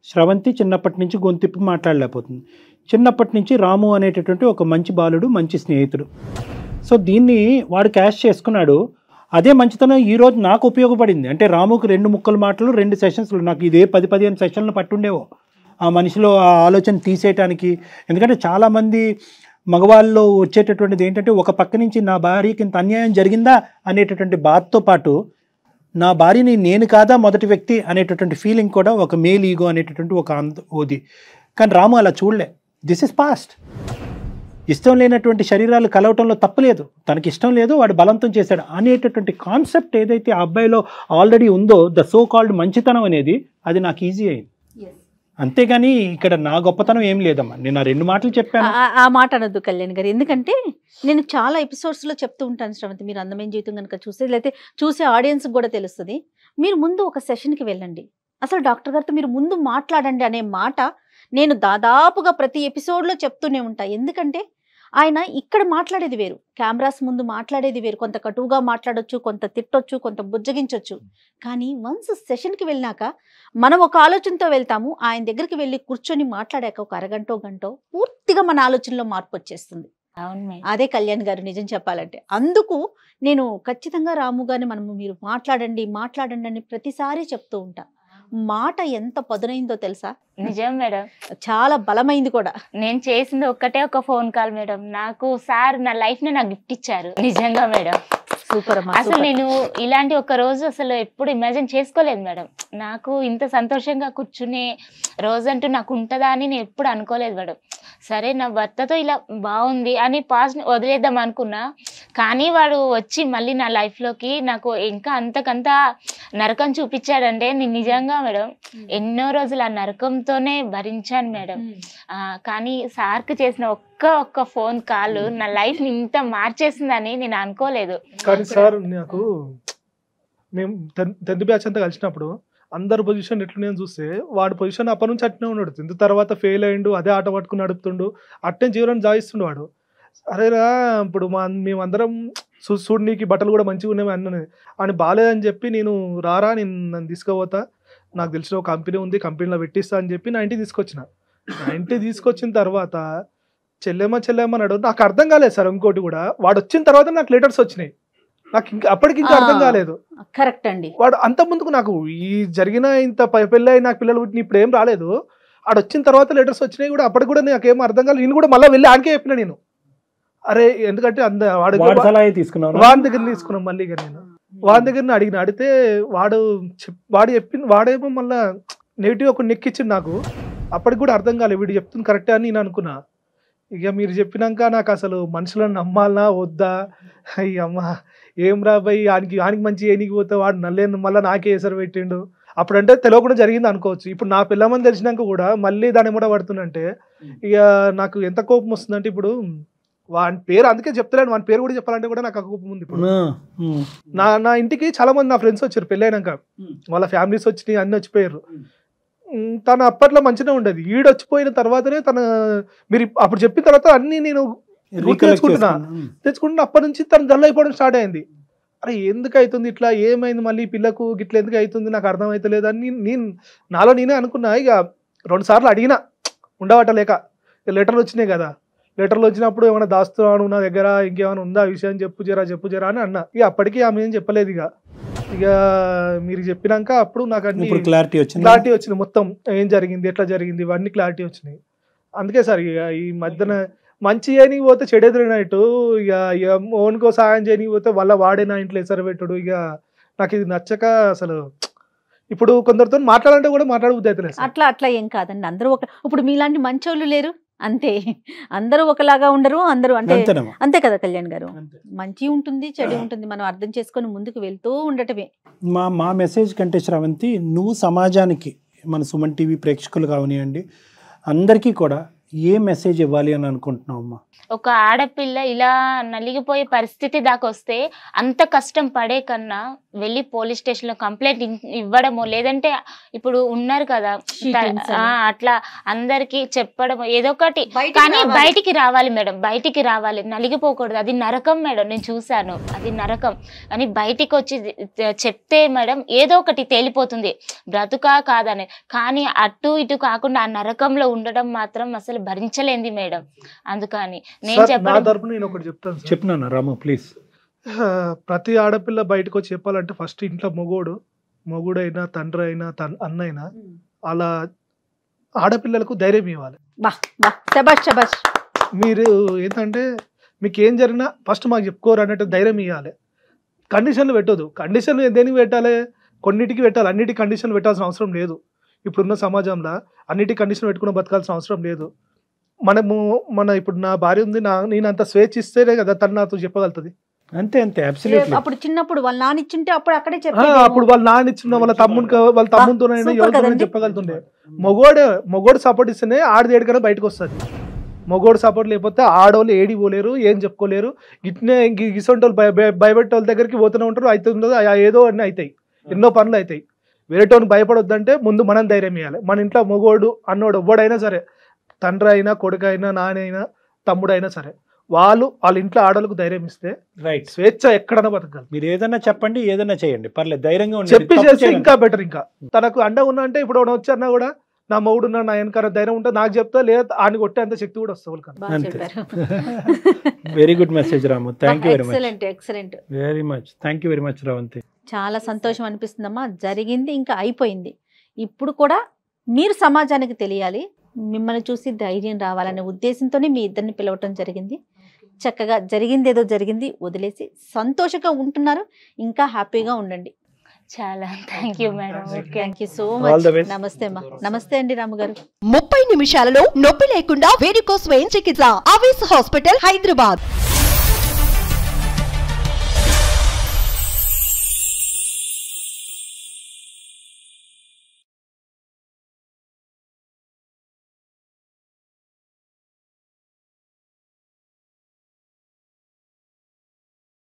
స్రవంతి, చిన్నప్పటి నుంచి గొంతిప్పి మాట్లాడలేకపోతుంది. చిన్నప్పటి నుంచి రాము అనేటటువంటి ఒక మంచి బాలుడు, మంచి స్నేహితుడు. సో దీన్ని వాడు క్యాష్ చేసుకున్నాడు. అదే మంచితనం ఈరోజు నాకు ఉపయోగపడింది. అంటే రాముకు 2 ముక్కల మాటలు 2 సెషన్స్లు, నాకు ఇదే 10-15 సెషన్లు పట్టుండేవో ఆ మనిషిలో ఆ ఆలోచన తీసేయటానికి. ఎందుకంటే చాలామంది మగవాళ్ళలో వచ్చేటటువంటిది ఏంటంటే ఒక పక్క నుంచి నా భార్యకి ఇంత అన్యాయం జరిగిందా అనేటటువంటి బాధతో పాటు నా భార్యని నేను కాదా మొదటి వ్యక్తి అనేటటువంటి ఫీలింగ్ కూడా ఒక మేల్ ఈగో అనేటటువంటి ఒక ఓది. కానీ రాము అలా చూడలే. This is past. ఇష్టం లేనటువంటి శరీరాలు కలవటంలో తప్పులేదు, తనకి ఇష్టం లేదు, వాడు బలవంతం చేశాడు అనేటటువంటి కాన్సెప్ట్ ఏదైతే ఆ అబ్బాయిలో ఆల్రెడీ ఉందో, ద సో కాల్డ్ మంచితనం అనేది, అది నాకు ఈజీ అయింది. అంతేగాని ఇక్కడ నా గొప్పతనం ఏం లేదమ్మా. నేను ఆ 2 మాటలు చెప్పాను. ఆ మాట అనొద్దు కళ్యాణ్ గారు. ఎందుకంటే నేను చాలా ఎపిసోడ్స్లో చెప్తూ ఉంటాను శ్రవంతి, మీరు అందమైన జీవితం కనుక చూస్తే, లేకపోతే చూసే ఆడియన్స్కి కూడా తెలుస్తుంది, మీరు ముందు ఒక సెషన్కి వెళ్ళండి, అసలు డాక్టర్ గారితో మీరు ముందు మాట్లాడండి అనే మాట నేను దాదాపుగా ప్రతి ఎపిసోడ్లో చెప్తూనే ఉంటాను. ఎందుకంటే ఆయన ఇక్కడ మాట్లాడేది వేరు, కెమెరాస్ ముందు మాట్లాడేది వేరు. కొంత కటువుగా మాట్లాడొచ్చు, కొంత తిట్టొచ్చు, కొంత బుజ్జగించవచ్చు. కానీ వన్స్ సెషన్కి వెళ్ళినాక మనం ఒక ఆలోచనతో వెళ్తాము, ఆయన దగ్గరికి వెళ్ళి కూర్చొని మాట్లాడాక ఒక అరగంటో గంటో పూర్తిగా మన ఆలోచనలో మార్పు వచ్చేస్తుంది. అదే కళ్యాణ్ గారు నిజం చెప్పాలంటే. అందుకు నేను ఖచ్చితంగా రాము గారిని మీరు మాట్లాడండి అని ప్రతిసారి చెప్తూ ఉంటా. మాట ఎంత పదునైందో తెలుసా? నిజం మేడం, చాలా బలమైంది కూడా. నేను చేసింది ఒక ఫోన్ కాల్ మేడం. నాకు సార్ నా లైఫ్ ని నాకు గిఫ్ట్ ఇచ్చారు. నిజంగా మేడం, సూపర్. అసలు నేను ఇలాంటి ఒక రోజు అసలు ఎప్పుడు ఇమాజిన్ చేసుకోలేదు మేడం. నాకు ఇంత సంతోషంగా కూర్చునే రోజంటూ నాకు ఉంటుందా అని నేను ఎప్పుడు అనుకోలేదు మేడం. సరే నా భర్తతో ఇలా బాగుంది అని పాస్ వదిలేద్దాం అనుకున్నా, కానీ వాడు వచ్చి మళ్ళీ నా లైఫ్లోకి నాకు ఇంకా అంతకంతా నరకం చూపించాడంటే నేను నిజంగా మేడం ఎన్నో రోజులు ఆ నరకంతోనే భరించాను మేడం. కానీ సార్కి చేసిన ఒక్క ఫోన్ కాల్ నా లైఫ్ ని ఇంత మార్చేసిందని నేను అనుకోలేదు. కానీ సార్ నాకు మేము 10th బ్యాచ్ అంతా కలిసినప్పుడు అందరు పొజిషన్ ఎట్లున్నాయని చూస్తే వాడి పొజిషన్ అప్పటి నుంచి అట్నే ఉన్నాడు. 10th తర్వాత ఫెయిల్ అయ్యిండు, అదే ఆట పట్టుకుని నడుపుతుండు, అట్టే జీవనాన్ని జాయిస్తుండు వాడు. అరేరా ఇప్పుడు మేమందరం చూడు నీకు బట్టలు కూడా మంచిగా ఉన్నాయి అన్నది అని బాగాలేదని చెప్పి నేను నన్ను తీసుకుపోతా, నాకు తెలిసిన ఒక కంపెనీ ఉంది, కంపెనీలో పెట్టిస్తా అని చెప్పి నా ఇంటికి తీసుకొచ్చిన తర్వాత చెల్లెమ్మన్నాడు. నాకు అర్థం కాలేదు సార్. ఇంకోటి కూడా వాడు వచ్చిన తర్వాత నాకు లెటర్స్ వచ్చినాయి, నాకు ఇంకా అప్పటికి ఇంకా అర్థం కాలేదు. కరెక్ట్ అండి. వాడు అంత ముందుకు నాకు ఈ జరిగిన ఇంత పెళ్ళి అయి నాకు పిల్లలు పుట్టిన ఇప్పుడు ఏం రాలేదు, వాడు వచ్చిన తర్వాత లెటర్స్ వచ్చినాయి కూడా. అప్పటికి కూడా నాకేం అర్థం కాలేదు. నేను కూడా మళ్ళీ వెళ్ళి ఆడికే చెప్పిన, నేను అరే ఎందుకంటే వాడి సలహా తీసుకున్నాను, వాడి దగ్గర తీసుకున్నాం. మళ్ళీ ఇక నేను వాడి దగ్గర అడిగితే వాడు చెప్పింది, వాడేమో మళ్ళా నెగిటివ్ ఒక నెక్కిచ్చింది నాకు. అప్పటికి కూడా అర్థం కాలేదు వీడు చెప్తుంది కరెక్టే అని నేను అనుకున్నా. ఇక మీరు చెప్పినాక నాకు అసలు మనుషులను నమ్మాలనా వద్దా, అమ్మ ఏం రాబాయి ఆనికి మంచి ఏనికి పోతే వాడు నల్లేను మళ్ళీ నాకే ఎసరు పెట్టిండు. అప్పుడంటే తెలియకుండా జరిగింది అనుకోవచ్చు. ఇప్పుడు నా పిల్లమని తెలిసినాక కూడా మళ్ళీ దాని కూడా పడుతుందంటే ఇక నాకు ఎంత కోపం వస్తుందంటే, ఇప్పుడు వాని పేరు అందుకే చెప్తలేను, వాని పేరు కూడా చెప్పాలంటే కూడా నాకు కోపం ఉంది. ఇప్పుడు నా ఇంటికి చాలా మంది నా ఫ్రెండ్స్ వచ్చారు పెళ్ళైనాక, వాళ్ళ ఫ్యామిలీస్ వచ్చి అన్ని వచ్చిపోయారు. తను అప్పట్లో మంచిగా ఉండేది, ఈడొచ్చిపోయిన తర్వాతనే మీరు అప్పుడు చెప్పిన తర్వాత అన్ని నేను తెచ్చుకుంటున్నా. అప్పటి నుంచి తను డల్ అయిపోవడం స్టార్ట్ అయింది. అరే ఎందుకు అవుతుంది ఇట్లా, ఏమైంది మళ్ళీ పిల్లకు గిట్ల ఎందుకు అవుతుంది నాకు అర్థం అవుతలేదు అని నాలో నేనే అనుకున్నా. ఇక 2 సార్లు అడిగినా ఉండవటలేక, లెటర్లు వచ్చినాయి కదా, లెటర్లు వచ్చినప్పుడు ఏమైనా దాస్తున్నాను నా దగ్గర, ఇంకేమైనా ఉందా విషయం చెప్పు జరా అని అన్నా. ఇక అప్పటికీ ఆమె ఏం చెప్పలేదు. ఇక మీరు చెప్పినాక అప్పుడు నాకు అన్ని క్లారిటీ వచ్చింది, మొత్తం ఏం జరిగింది ఎట్లా జరిగింది ఇవన్నీ క్లారిటీ వచ్చినాయి. అందుకే సార్ ఇక ఈ మధ్యన మంచి చేయనికి పోతే చెడెదిరినట్టు, ఇక ఓన్కో సాయం చేయనికి పోతే వాడే నా ఇంట్లో ఎసరు పెట్టడు. ఇక నాకు ఇది నచ్చక అసలు ఇప్పుడు కొందరితో మాట్లాడాలంటే కూడా మాట్లాడబుద్ధి అవుతలేదు. అట్లా ఏం కాదండి, అందరూ ఇప్పుడు మీలాంటి మంచోళ్ళు లేరు అంతే, అందరూ ఒకలాగా ఉండరు, అందరూ అంతే కదా కళ్యాణ్ గారు. మంచి ఉంటుంది చెడు ఉంటుంది, మనం అర్థం చేసుకొని ముందుకు వెళ్తూ ఉండటమే మా మెసేజ్ కంటే శ్రవంతి, నువ్వు సమాజానికి మన సుమన్ టీవీ ప్రేక్షకులు కావనియండి అందరికీ కూడా ఏ మెసేజ్ ఇవ్వాలి అని అనుకుంటున్నావు అమ్మా? ఒక ఆడపిల్ల ఇలా నలిగిపోయే పరిస్థితి దాకా వస్తే అంత కష్టం పడే కన్నా వెళ్ళి పోలీస్ స్టేషన్ లో కంప్లైంట్ ఇవ్వడము, లేదంటే ఇప్పుడు ఉన్నారు కదా అట్లా అందరికి చెప్పడం ఏదో ఒకటి, కానీ బయటికి రావాలి మేడం, బయటికి రావాలి, నలిగిపోకూడదు. అది నరకం మేడం, నేను చూసాను అది నరకం. కానీ బయటికి వచ్చి చెప్తే మేడం ఏదో ఒకటి తేలిపోతుంది, బ్రతుకా కాదని. కానీ అటు ఇటు కాకుండా ఆ నరకంలో ఉండడం మాత్రం అసలు భరించలేంది మేడం. అందుకని నేను చెప్తున్నాను రాము ప్లీజ్, ప్రతి ఆడపిల్ల బయటకు వచ్చి చెప్పాలంటే ఫస్ట్ ఇంట్లో మొగుడైనా తండ్రి అయినా అన్న అయినా అలా ఆడపిల్లలకు ధైర్యం ఇవ్వాలి. మీరు ఏంటంటే మీకు ఏం జరిగినా ఫస్ట్ మాకు చెప్పుకోరు అన్నట్టు ధైర్యం ఇవ్వాలి. కండిషన్లు పెట్టదు, కండిషన్లు దేనికి పెట్టాలి, కొన్నిటికి పెట్టాలి, అన్నిటికీ కండిషన్లు పెట్టాల్సిన అవసరం లేదు. ఇప్పుడున్న సమాజంలో అన్నిటికీ కండిషన్ పెట్టుకుని బతకాల్సిన అవసరం లేదు. ఇప్పుడు నా భార్య ఉంది, నేను అంత స్వేచ్ఛ ఇస్తేనే కదా తను నాతో చెప్పగలుగుతుంది. అంతే అప్పుడు చిన్నప్పుడు వాళ్ళ నాన్న ఇచ్చింటే అప్పుడు అక్కడే అప్పుడు వాళ్ళ నాన్న ఇచ్చిన వాళ్ళ తమ్మునితోనైనా ఎవరితోనైనా చెప్పగలుగుతుండే. మొగోడు సపోర్ట్ ఇస్తేనే ఆడది ఏడికైనా బయటకు వస్తుంది. మొగోడు సపోర్ట్ లేకపోతే ఆడవాళ్ళు ఏడి పోలేరు, ఏం చెప్పుకోలేరు. ఇట్నే గిసొంటోళ్ళు భయపెట్టే వాళ్ళ దగ్గరికి పోతూనే ఉంటారు, అవుతుందో ఏదో అన్నీ అవుతాయి, ఎన్నో పనులు అవుతాయి. వేరేటోని భయపడొద్దంటే ముందు మనం ధైర్యం ఇవ్వాలి. మన ఇంట్లో మొగోడు అన్నోడు ఎవ్వడైనా సరే, తండ్రి అయినా కొడుకు అయినా నాన్న అయినా తమ్ముడు అయినా సరే, వాళ్ళ ఇంట్లో ఆడవాళ్ళకు ధైర్యం ఇస్తే రైట్ స్వేచ్ఛ ఎక్కడైనా బతకాలి. మీరు ఏదైనా చెప్పండి, ఏదైనా చేయండి, పర్లేదు, ధైర్యంగా చెప్పి చేస్తే ఇంకా బెటర్. ఇంకా తనకు అండగా ఉన్నా అంటే ఇప్పుడు వచ్చన్నా కూడా నా మొగుడు నా వెనకాల ధైర్యం ఉంటుంది, నాకు చెప్తా లేదా ఆయన కొట్టే అంత శక్తి కూడా వస్తుంది. Very good message Ramu, thank you very much. Excellent, very much, thank you very much Ravanthi. చాలా సంతోషం అనిపిస్తుందమ్మా. జరిగింది ఇంకా అయిపోయింది, ఇప్పుడు కూడా మీరు సమాజానికి తెలియాలి, మిమ్మల్ని చూసి ధైర్యం రావాలనే ఉద్దేశంతోనే మీ ఇద్దరిని పిలవటం జరిగింది. చక్కగా జరిగింది, ఏదో జరిగింది వదిలేసి సంతోషంగా ఉంటున్నారు, ఇంకా హ్యాపీగా ఉండండి. చాలా thank you madam. Thank you so much. నమస్తే అమ్మా. నమస్తే అండి రాము గారు. 30 నిమిషాలలో నొప్పి లేకుండా వేడికోస్ వెయిన్ చికిత్స ఆవేశ హాస్పిటల్ హైదరాబాద్.